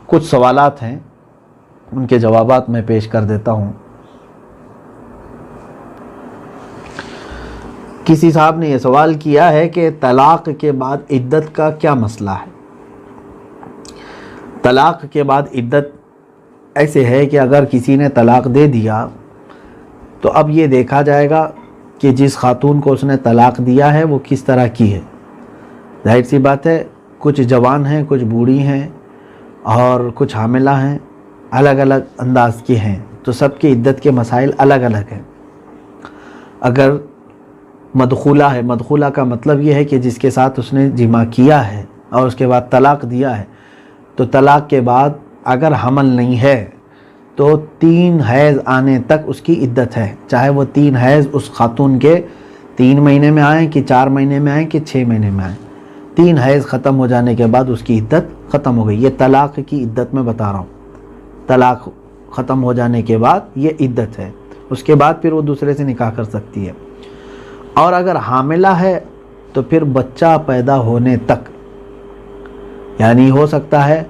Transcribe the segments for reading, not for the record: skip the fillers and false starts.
کچھ سوالات ہیں، ان کے جوابات میں پیش کر دیتا ہوں۔ کسی صاحب نے یہ سوال کیا ہے کہ طلاق کے بعد عدت کا کیا مسئلہ ہے؟ طلاق کے بعد عدت ایسے ہے کہ اگر کسی نے طلاق دے دیا تو اب یہ دیکھا جائے گا کہ جس خاتون کو اس نے طلاق دیا ہے وہ کس طرح کی ہے۔ ظاہر سی بات ہے، کچھ جوان ہیں، کچھ بوڑھی ہیں اور کچھ حاملہ ہیں، الگ الگ انداز کی ہیں، تو سب کی عدت کے مسائل الگ الگ ہیں۔ اگر مدخولہ ہے، مدخولہ کا مطلب یہ ہے کہ جس کے ساتھ اس نے جماع کیا ہے اور اس کے بعد طلاق دیا ہے، تو طلاق کے بعد اگر حمل نہیں ہے تو 3 حیض آنے تک اس کی عدت ہے، چاہے وہ 3 حیض اس خاتون کے 3 مہینے میں آئیں کہ 4 مہینے میں آئیں کہ 6 مہینے میں آئیں، 3 حیض ختم ہو جانے کے بعد اس کی عدت ختم ہو گئی۔ یہ طلاق کی عدت میں بتا رہا ہوں، طلاق ختم ہو جانے کے بعد یہ عدت ہے، اس کے بعد پھر وہ دوسرے سے نکاح کر سکتی ہے۔ اور اگر حاملہ ہے تو پھر بچہ پیدا ہونے تک، یعنی ہو سکتا ہے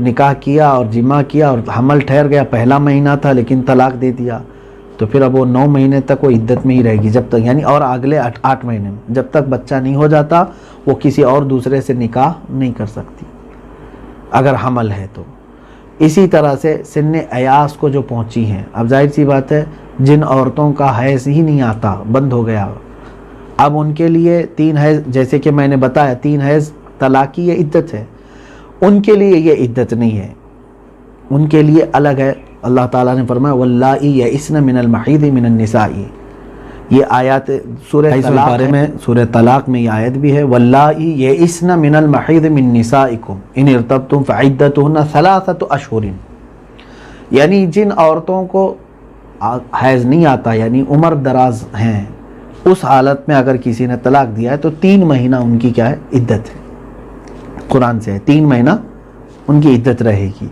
نکاح کیا اور جماع کیا اور حمل ٹھہر گیا، پہلا مہینہ تھا لیکن طلاق دے دیا، تو پھر اب وہ 9 مہینے تک وہ عدت میں ہی رہے گی، جب تک یعنی اور اگلے 8 مہینے میں جب تک بچہ نہیں ہو جاتا وہ کسی اور دوسرے سے نکاح نہیں کر سکتی اگر حمل ہے تو۔ اسی طرح سے سن ایاس کو جو پہنچی ہیں، اب ظاہر سی بات ہے جن عورتوں کا حیض ہی نہیں آتا، بند ہو گیا، اب ان کے لیے 3 حیض، جیسے کہ میں نے بتایا 3 حیض طلاق کی یہ عدت ہے، ان کے لیے یہ عدت نہیں ہے، ان کے لیے الگ ہے۔ اللہ تعالیٰ نے فرمایا واللائی یئسن من المحیض من النساء، یہ آیات سورہ طلاق میں، سورہ طلاق میں یہ آیت بھی ہے، واللائی یئسن من المحیض من نسائکم ان ارتبتم فعدتہن 3 اشہر، یعنی جن عورتوں کو حیض نہیں آتا یعنی عمر دراز ہیں، اس حالت میں اگر کسی نے طلاق دیا ہے تو 3 مہینہ ان کی کیا ہے؟ عدت ہے، قرآن سے ہے 3 مہینہ ان کی عدت رہے گی۔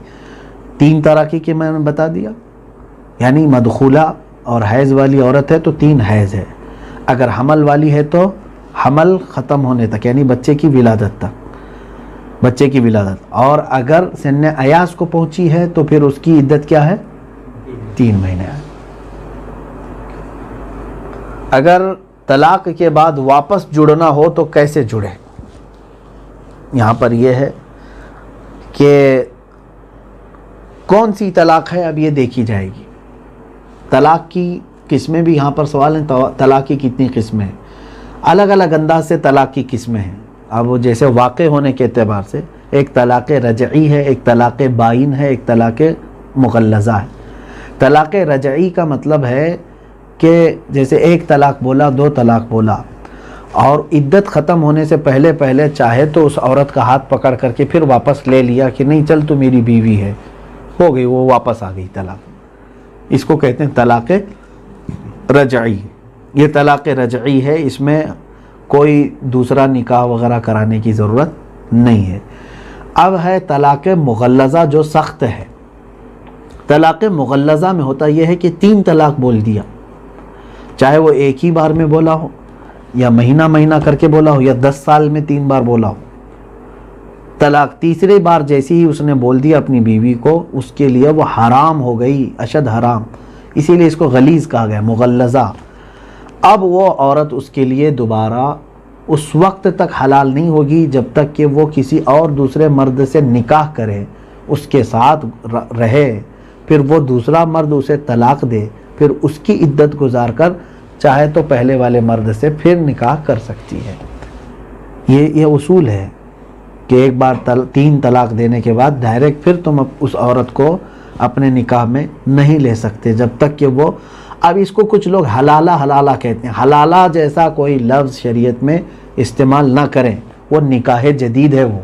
3 طرح کی میں نے بتا دیا، یعنی مدخولہ اور حیض والی عورت ہے تو 3 حیض ہے، اگر حمل والی ہے تو حمل ختم ہونے تک یعنی بچے کی ولادت تک، بچے کی ولادت، اور اگر سن ایاس کو پہنچی ہے تو پھر اس کی عدت کیا ہے؟ 3 مہینے ہے۔ اگر طلاق کے بعد واپس جڑنا ہو تو کیسے جڑے؟ یہاں پر یہ ہے کہ کون سی طلاق ہے اب یہ دیکھی جائے گی۔ طلاق کی قسمیں بھی یہاں پر سوال ہیں، طلاق کی کتنی قسمیں ہیں؟ الگ الگ انداز سے طلاق کی قسمیں ہیں۔ اب جیسے واقع ہونے کے اعتبار سے ایک طلاق رجعی ہے، ایک طلاق بائن ہے، ایک طلاق مغلظہ ہے۔ طلاق رجعی کا مطلب ہے کہ جیسے 1 طلاق بولا، 2 طلاق بولا، اور عدت ختم ہونے سے پہلے چاہے تو اس عورت کا ہاتھ پکڑ کر کے پھر واپس لے لیا کہ نہیں چل تو میری بیوی ہے، ہو گئی، وہ واپس آ گئی طلاق، اس کو کہتے ہیں طلاق رجعی۔ یہ طلاق رجعی ہے، اس میں کوئی دوسرا نکاح وغیرہ کرانے کی ضرورت نہیں ہے۔ اب ہے طلاق مغلظہ جو سخت ہے۔ طلاق مغلظہ میں ہوتا یہ ہے کہ 3 طلاق بول دیا، چاہے وہ ایک ہی بار میں بولا ہو یا مہینہ مہینہ کر کے بولا ہو یا 10 سال میں 3 بار بولا ہو۔ طلاق تیسری بار جیسی ہی اس نے بول دیا اپنی بیوی کو، اس کے لیے وہ حرام ہو گئی، اشد حرام، اسی لیے اس کو غلیظ کہا گیا، مغلظہ۔ اب وہ عورت اس کے لیے دوبارہ اس وقت تک حلال نہیں ہوگی جب تک کہ وہ کسی اور دوسرے مرد سے نکاح کرے، اس کے ساتھ رہے، پھر وہ دوسرا مرد اسے طلاق دے، پھر اس کی عدت گزار کر چاہے تو پہلے والے مرد سے پھر نکاح کر سکتی ہے۔ یہ اصول ہے کہ ایک بار 3 طلاق دینے کے بعد ڈائریکٹ پھر تم اس عورت کو اپنے نکاح میں نہیں لے سکتے جب تک کہ وہ، اب اس کو کچھ لوگ حلالہ کہتے ہیں، حلالہ جیسا کوئی لفظ شریعت میں استعمال نہ کریں، وہ نکاح جدید ہے، وہ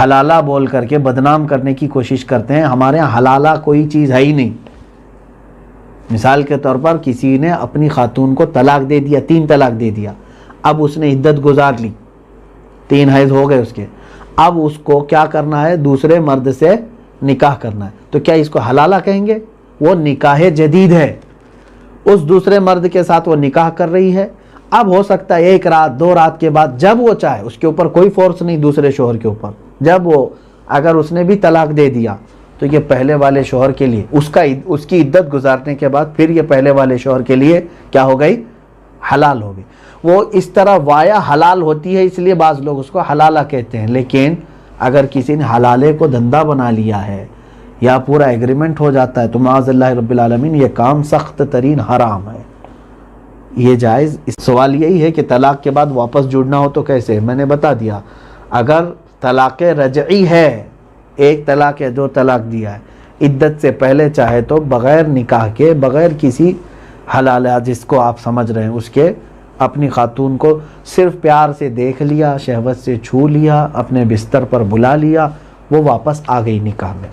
حلالہ بول کر کے بدنام کرنے کی کوشش کرتے ہیں۔ ہمارے یہاں حلالہ کوئی چیز ہے ہی نہیں۔ مثال کے طور پر کسی نے اپنی خاتون کو طلاق دے دیا، 3 طلاق دے دیا، اب اس نے عدت گزار لی، 3 حیض ہو گئے اس کے، اب اس کو کیا کرنا ہے؟ دوسرے مرد سے نکاح کرنا ہے، تو کیا اس کو حلالہ کہیں گے؟ وہ نکاح جدید ہے، اس دوسرے مرد کے ساتھ وہ نکاح کر رہی ہے۔ اب ہو سکتا ہے 1 رات 2 رات کے بعد جب وہ چاہے، اس کے اوپر کوئی فورس نہیں دوسرے شوہر کے اوپر، جب وہ اگر اس نے بھی طلاق دے دیا تو یہ پہلے والے شوہر کے لیے اس کی عدت گزارنے کے بعد پھر یہ پہلے والے شوہر کے لیے کیا ہو گئی؟ حلال ہو گئی۔ وہ اس طرح وایا حلال ہوتی ہے، اس لیے بعض لوگ اس کو حلالہ کہتے ہیں، لیکن اگر کسی نے حلالے کو دھندا بنا لیا ہے یا پورا ایگریمنٹ ہو جاتا ہے تو معاذ اللہ رب العالمین یہ کام سخت ترین حرام ہے، یہ جائز۔ سوال یہی ہے کہ طلاق کے بعد واپس جڑنا ہو تو کیسے؟ میں نے بتا دیا، اگر طلاق رجعی ہے، ایک طلاق یا دو طلاق دیا ہے، عدت سے پہلے چاہے تو بغیر نکاح کے، بغیر کسی حلالہ جس کو آپ سمجھ رہے ہیں اس کے، اپنی خاتون کو صرف پیار سے دیکھ لیا، شہوت سے چھو لیا، اپنے بستر پر بلا لیا، وہ واپس آ گئی نکاح میں۔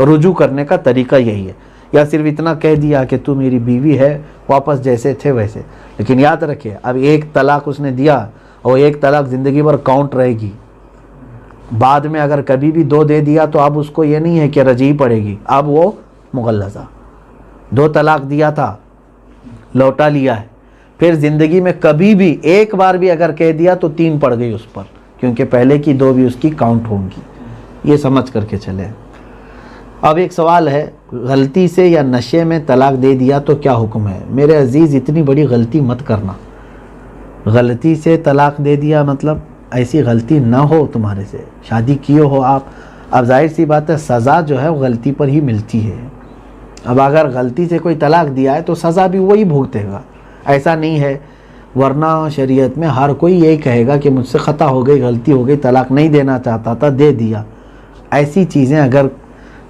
رجوع کرنے کا طریقہ یہی ہے، یا صرف اتنا کہہ دیا کہ تو میری بیوی ہے، واپس جیسے تھے ویسے۔ لیکن یاد رکھے، اب ایک طلاق اس نے دیا اور ایک طلاق زندگی بھر کاؤنٹ رہے گی، بعد میں اگر کبھی بھی دو دے دیا تو اب اس کو یہ نہیں ہے کہ رجعی پڑے گی، اب وہ مغلظہ۔ دو طلاق دیا تھا، لوٹا لیا ہے، پھر زندگی میں کبھی بھی ایک بار بھی اگر کہہ دیا تو 3 پڑ گئی اس پر، کیونکہ پہلے کی 2 بھی اس کی کاؤنٹ ہوں گی۔ یہ سمجھ کر کے چلے۔ اب ایک سوال ہے، غلطی سے یا نشے میں طلاق دے دیا تو کیا حکم ہے؟ میرے عزیز، اتنی بڑی غلطی مت کرنا۔ غلطی سے طلاق دے دیا مطلب ایسی غلطی نہ ہو تمہارے سے، شادی کیے ہو آپ، اب ظاہر سی بات ہے سزا جو ہے وہ غلطی پر ہی ملتی ہے۔ اب اگر غلطی سے کوئی طلاق دیا ہے تو سزا بھی وہی بھگتے گا، ایسا نہیں ہے، ورنہ شریعت میں ہر کوئی یہی کہے گا کہ مجھ سے خطا ہو گئی، غلطی ہو گئی، طلاق نہیں دینا چاہتا تھا، دے دیا۔ ایسی چیزیں اگر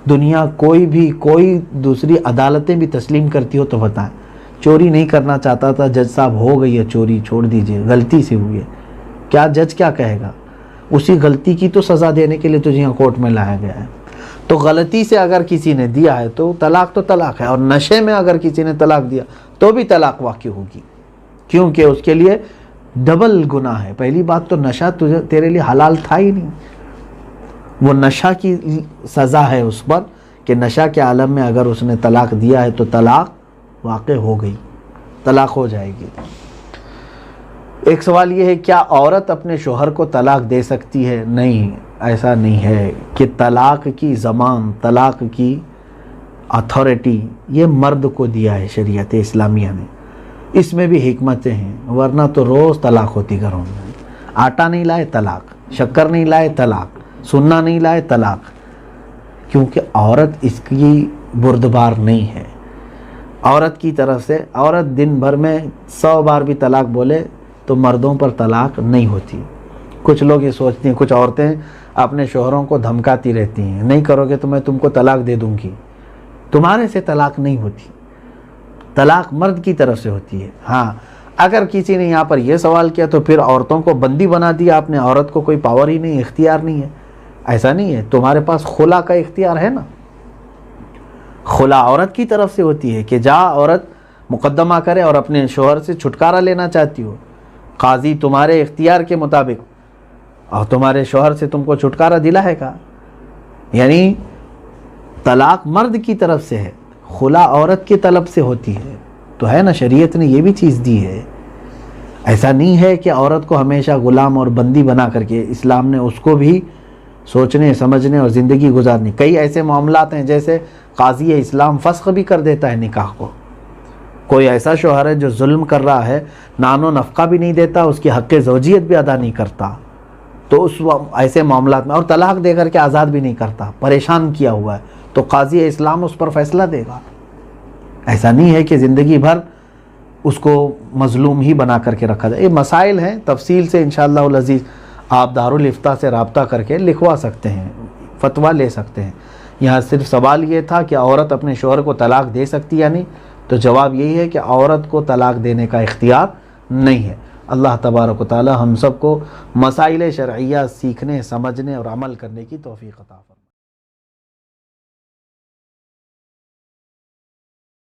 دنیا کوئی دوسری عدالتیں بھی تسلیم کرتی ہو تو بتائیں، چوری نہیں کرنا چاہتا تھا، جج صاحب ہو گئی ہے چوری، چھوڑ دیجئے، غلطی سے ہوئی ہے، کیا جج کیا کہے گا؟ اسی غلطی کی تو سزا دینے کے لیے تجھے یہاں کورٹ میں لایا گیا ہے۔ تو غلطی سے اگر کسی نے دیا ہے تو طلاق ہے، اور نشے میں اگر کسی نے طلاق دیا تو بھی طلاق واقع ہوگی، کیونکہ اس کے لیے ڈبل گناہ ہے۔ پہلی بات تو نشہ تیرے لیے حلال تھا ہی نہیں، وہ نشہ کی سزا ہے اس پر کہ نشہ کے عالم میں اگر اس نے طلاق دیا ہے تو طلاق واقع ہو گئی، طلاق ہو جائے گی۔ ایک سوال یہ ہے، کیا عورت اپنے شوہر کو طلاق دے سکتی ہے؟ نہیں، ایسا نہیں ہے کہ طلاق کی زمان، طلاق کی اتھارٹی یہ مرد کو دیا ہے شریعت اسلامیہ نے، اس میں بھی حکمتیں ہیں، ورنہ تو روز طلاق ہوتی گھروں میں۔ آٹا نہیں لائے طلاق، شکر نہیں لائے طلاق، سننا نہیں لائے طلاق، کیونکہ عورت اس کی بردبار نہیں ہے۔ عورت کی طرف سے عورت دن بھر میں 100 بار بھی طلاق بولے تو مردوں پر طلاق نہیں ہوتی۔ کچھ لوگ یہ سوچتے ہیں، کچھ عورتیں اپنے شوہروں کو دھمکاتی رہتی ہیں، نہیں کرو گے تو میں تم کو طلاق دے دوں گی۔ تمہارے سے طلاق نہیں ہوتی، طلاق مرد کی طرف سے ہوتی ہے۔ ہاں، اگر کسی نے یہاں پر یہ سوال کیا تو پھر عورتوں کو بندی بنا دیا آپ نے، عورت کو کوئی پاور ہی نہیں، اختیار نہیں ہے۔ ایسا نہیں ہے، تمہارے پاس خلا کا اختیار ہے نا، خلا عورت کی طرف سے ہوتی ہے کہ جا عورت مقدمہ کرے اور اپنے شوہر سے چھٹکارا لینا چاہتی ہو، قاضی تمہارے اختیار کے مطابق اور تمہارے شوہر سے تم کو چھٹکارا دلائے گا۔ یعنی طلاق مرد کی طرف سے ہے، خلا عورت کی طلب سے ہوتی ہے، تو ہے نا، شریعت نے یہ بھی چیز دی ہے۔ ایسا نہیں ہے کہ عورت کو ہمیشہ غلام اور بندی بنا کر کے، اسلام نے اس کو بھی سوچنے سمجھنے اور زندگی گزارنی۔ کئی ایسے معاملات ہیں جیسے قاضی اسلام فسخ بھی کر دیتا ہے نکاح کو۔ کوئی ایسا شوہر ہے جو ظلم کر رہا ہے، نان و نفقہ بھی نہیں دیتا، اس کی حق زوجیت بھی ادا نہیں کرتا، تو اس ایسے معاملات میں، اور طلاق دے کر کے آزاد بھی نہیں کرتا، پریشان کیا ہوا ہے، تو قاضی اسلام اس پر فیصلہ دے گا۔ ایسا نہیں ہے کہ زندگی بھر اس کو مظلوم ہی بنا کر کے رکھا جائے۔ یہ مسائل ہیں، تفصیل سے انشاءاللہ العزیز آپ دارالفتاء سے رابطہ کر کے لکھوا سکتے ہیں، فتویٰ لے سکتے ہیں۔ یہاں صرف سوال یہ تھا کہ عورت اپنے شوہر کو طلاق دے سکتی یا نہیں، تو جواب یہی ہے کہ عورت کو طلاق دینے کا اختیار نہیں ہے۔ اللہ تبارک و تعالی ہم سب کو مسائل شرعیہ سیکھنے، سمجھنے اور عمل کرنے کی توفیق عطا فرمائے۔